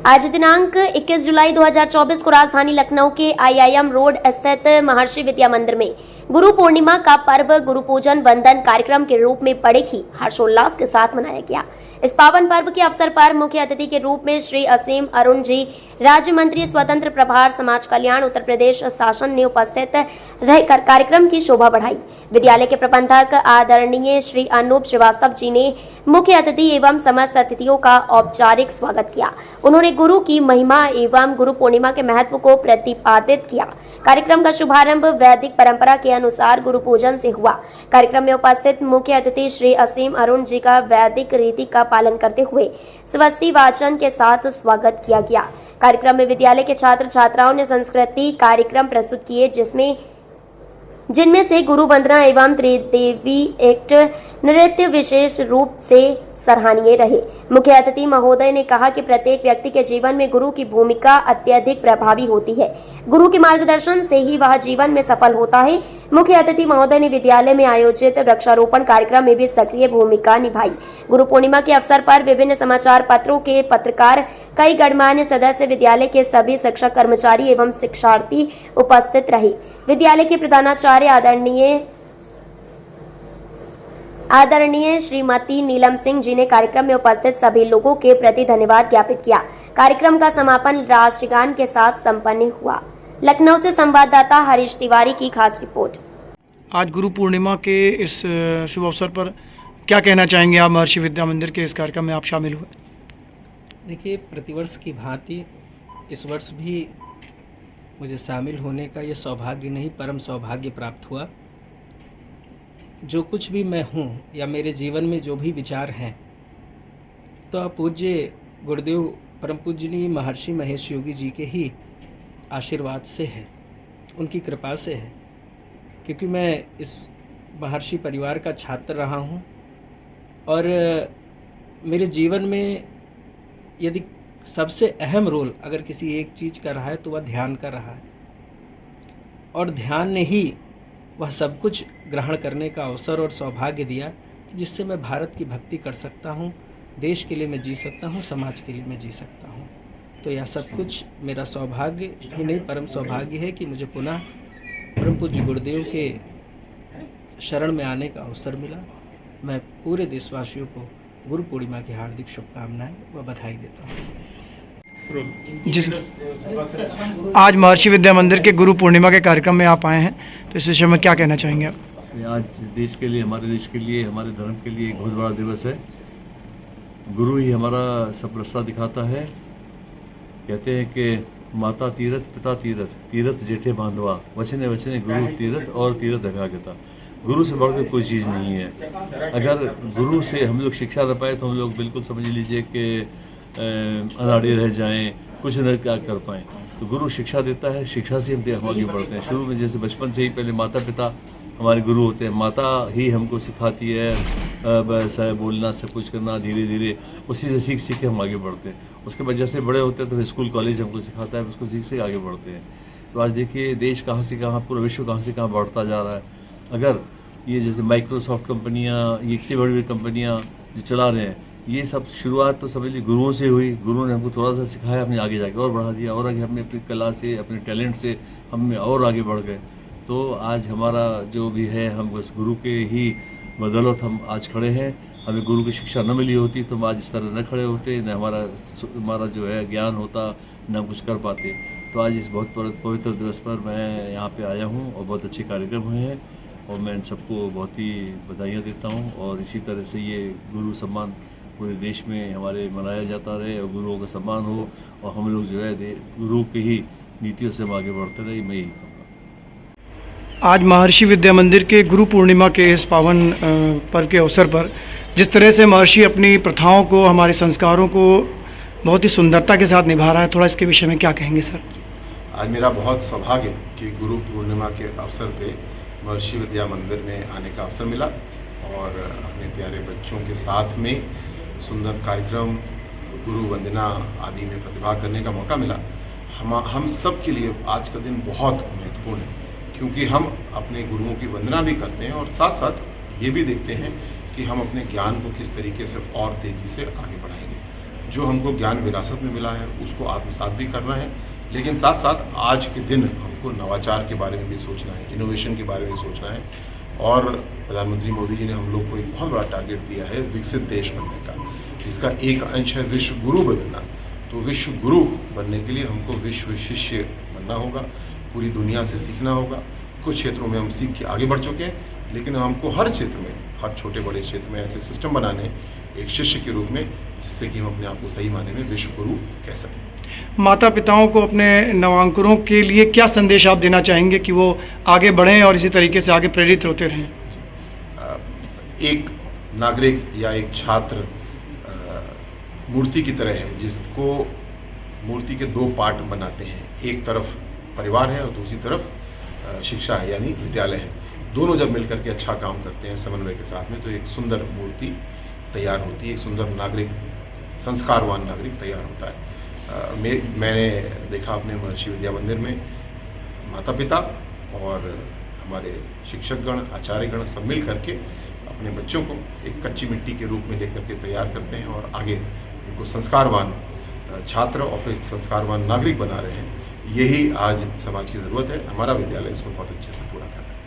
आज दिनांक 21 जुलाई 2024 को राजधानी लखनऊ के IIM रोड स्थित महर्षि विद्या मंदिर में गुरु पूर्णिमा का पर्व गुरु पूजन वंदन कार्यक्रम के रूप में बड़े ही हर्षोल्लास के साथ मनाया गया। इस पावन पर्व के अवसर पर मुख्य अतिथि के रूप में श्री असीम अरुण जी, राज्य मंत्री स्वतंत्र प्रभार समाज कल्याण उत्तर प्रदेश शासन ने उपस्थित रहकर कार्यक्रम की शोभा बढ़ाई। विद्यालय के प्रबंधक आदरणीय श्री अनूप श्रीवास्तव जी ने मुख्य अतिथि एवं समस्त अतिथियों का औपचारिक स्वागत किया। उन्होंने गुरु की महिमा एवं गुरु पूर्णिमा के महत्व को प्रतिपादित किया। कार्यक्रम का शुभारंभ वैदिक परंपरा के अनुसार गुरु पूजन से हुआ। कार्यक्रम में उपस्थित मुख्य अतिथि श्री असीम अरुण जी का वैदिक रीति का पालन करते हुए स्वस्ति वाचन के साथ स्वागत किया गया। कार्यक्रम में विद्यालय के छात्र छात्राओं ने संस्कृति कार्यक्रम प्रस्तुत किए, जिनमें से गुरु वंदना एवं त्रिदेवी एक्ट नृत्य विशेष रूप से सराहनीय रहे। मुख्य अतिथि महोदय ने कहा कि प्रत्येक व्यक्ति के जीवन में गुरु की भूमिका अत्यधिक प्रभावी होती है। गुरु के मार्गदर्शन से ही वह जीवन में सफल होता है। मुख्य अतिथि महोदय ने विद्यालय में आयोजित वृक्षारोपण कार्यक्रम में भी सक्रिय भूमिका निभाई। गुरु पूर्णिमा के अवसर पर विभिन्न समाचार पत्रों के पत्रकार, कई गणमान्य सदस्य, विद्यालय के सभी शिक्षक कर्मचारी एवं शिक्षार्थी उपस्थित रहे। विद्यालय के प्रधानाचार्य आदरणीय श्रीमती नीलम सिंह जी ने कार्यक्रम में उपस्थित सभी लोगों के प्रति धन्यवाद ज्ञापित किया। कार्यक्रम का समापन राष्ट्रगान के साथ संपन्न हुआ। लखनऊ से संवाददाता हरीश तिवारी की खास रिपोर्ट। आज गुरु पूर्णिमा के इस शुभ अवसर पर क्या कहना चाहेंगे आप? महर्षि विद्या मंदिर के इस कार्यक्रम में आप शामिल हुए। देखिए, प्रतिवर्ष की भांति इस वर्ष भी मुझे शामिल होने का ये सौभाग्य नहीं, परम सौभाग्य प्राप्त हुआ। जो कुछ भी मैं हूँ या मेरे जीवन में जो भी विचार हैं, तो पूज्य गुरुदेव परम पूजनीय महर्षि महेश योगी जी के ही आशीर्वाद से है, उनकी कृपा से है। क्योंकि मैं इस महर्षि परिवार का छात्र रहा हूँ और मेरे जीवन में यदि सबसे अहम रोल अगर किसी एक चीज़ का रहा है तो वह ध्यान का रहा है। और ध्यान ने ही वह सब कुछ ग्रहण करने का अवसर और सौभाग्य दिया कि जिससे मैं भारत की भक्ति कर सकता हूँ, देश के लिए मैं जी सकता हूँ, समाज के लिए मैं जी सकता हूँ। तो यह सब कुछ मेरा सौभाग्य ही नहीं, परम सौभाग्य है कि मुझे पुनः परम पूज्य गुरुदेव के शरण में आने का अवसर मिला। मैं पूरे देशवासियों को गुरु पूर्णिमा की हार्दिक शुभकामनाएं व बधाई देता हूँ। जिस आज महर्षि विद्या मंदिर के गुरु पूर्णिमा के कार्यक्रम में आप आए हैं, तो इस विषय में क्या कहना चाहेंगे आप? आज देश के लिए, हमारे देश के लिए, हमारे धर्म के लिए एक बहुत बड़ा दिवस है। गुरु ही हमारा सब रास्ता दिखाता है। कहते हैं कि माता तीरथ पिता तीरथ, तीरथ जेठे बांधवा, वचने वचने गुरु तीरथ और तीरथ अभ्यागता। गुरु से बढ़कर कोई चीज़ नहीं है। अगर गुरु से हम लोग शिक्षा न पाए तो हम लोग बिल्कुल समझ लीजिए कि अनाड़ी रह जाएं, कुछ न क्या कर पाएँ। तो गुरु शिक्षा देता है, शिक्षा से हम आगे बढ़ते हैं। शुरू में जैसे बचपन से ही पहले माता पिता हमारे गुरु होते हैं। माता ही हमको सिखाती है बस बोलना, सब कुछ करना, धीरे धीरे उसी से सीख सीख के हम आगे बढ़ते हैं। उसके बाद जैसे बड़े होते हैं तो स्कूल कॉलेज हमको सिखाता है, उसको सीख से आगे बढ़ते हैं। तो आज देखिए देश कहाँ से कहाँ, पूरा विश्व कहाँ से कहाँ बढ़ता जा रहा है। अगर ये जैसे माइक्रोसॉफ्ट कंपनियाँ, ये इतनी बड़ी बड़ी कंपनियाँ जो चला रहे हैं, ये सब शुरुआत तो समझ लीजिए गुरुओं से हुई। गुरुओं ने हमको थोड़ा सा सिखाया, हमने आगे जाके और बढ़ा दिया, और आगे हमने अपनी कला से, अपने टैलेंट से हम और आगे बढ़ गए। तो आज हमारा जो भी है, हम उस गुरु के ही बदौलत हम आज खड़े हैं। हमें गुरु की शिक्षा न मिली होती तो हम आज इस तरह न खड़े होते, न हमारा जो है ज्ञान होता, न हम कुछ कर पाते। तो आज इस बहुत पवित्र दिवस पर मैं यहाँ पे आया हूँ और बहुत अच्छे कार्यक्रम हुए हैं और मैं इन सबको बहुत ही बधाइयाँ देता हूँ। और इसी तरह से ये गुरु सम्मान पूरे देश में हमारे मनाया जाता रहे और गुरुओं का सम्मान हो और हम लोग जो है गुरु की ही नीतियों से हम आगे बढ़ते रहे। मैं यही आज महर्षि विद्या मंदिर के गुरु पूर्णिमा के इस पावन पर्व के अवसर पर जिस तरह से महर्षि अपनी प्रथाओं को, हमारे संस्कारों को बहुत ही सुंदरता के साथ निभा रहा है, थोड़ा इसके विषय में क्या कहेंगे सर? आज मेरा बहुत सौभाग्य कि गुरु पूर्णिमा के अवसर पे महर्षि विद्या मंदिर में आने का अवसर मिला और अपने प्यारे बच्चों के साथ में सुंदर कार्यक्रम, गुरु वंदना आदि में प्रतिभाग करने का मौका मिला। हम सब के लिए आज का दिन बहुत महत्वपूर्ण है, क्योंकि हम अपने गुरुओं की वंदना भी करते हैं और साथ साथ ये भी देखते हैं कि हम अपने ज्ञान को किस तरीके से और तेज़ी से आगे बढ़ाएंगे। जो हमको ज्ञान विरासत में मिला है उसको आत्मसात भी करना है, लेकिन साथ साथ आज के दिन हमको नवाचार के बारे में भी सोचना है, इनोवेशन के बारे में सोचना है। और प्रधानमंत्री मोदी जी ने हम लोग को एक बहुत बड़ा टारगेट दिया है विकसित देश बनने का, जिसका एक अंश है विश्व गुरु बनना। तो विश्व गुरु बनने के लिए हमको विश्व शिष्य बनना होगा, पूरी दुनिया से सीखना होगा। कुछ क्षेत्रों में हम सीख के आगे बढ़ चुके हैं, लेकिन हमको हर क्षेत्र में, हर छोटे बड़े क्षेत्र में ऐसे सिस्टम बनाने एक शिष्य के रूप में, जिससे कि हम अपने आप को सही मायने में विश्व गुरु कह सकें। माता पिताओं को अपने नवांकुरों के लिए क्या संदेश आप देना चाहेंगे कि वो आगे बढ़ें और इसी तरीके से आगे प्रेरित होते रहें? एक नागरिक या एक छात्र मूर्ति की तरह है, जिसको मूर्ति के दो पार्ट बनाते हैं। एक तरफ परिवार है और दूसरी तरफ शिक्षा है, यानी विद्यालय है। दोनों जब मिलकर के अच्छा काम करते हैं समन्वय के साथ में, तो एक सुंदर मूर्ति तैयार होती है, एक सुंदर नागरिक, संस्कारवान नागरिक तैयार होता है। मैंने देखा अपने महर्षि विद्या मंदिर में माता पिता और हमारे शिक्षकगण, आचार्यगण सब मिल करके अपने बच्चों को एक कच्ची मिट्टी के रूप में लेकर के तैयार करते हैं और आगे उनको संस्कारवान छात्र और फिर संस्कारवान नागरिक बना रहे हैं। यही आज समाज की ज़रूरत है। हमारा विद्यालय इसको बहुत अच्छे से पूरा कर रहा है।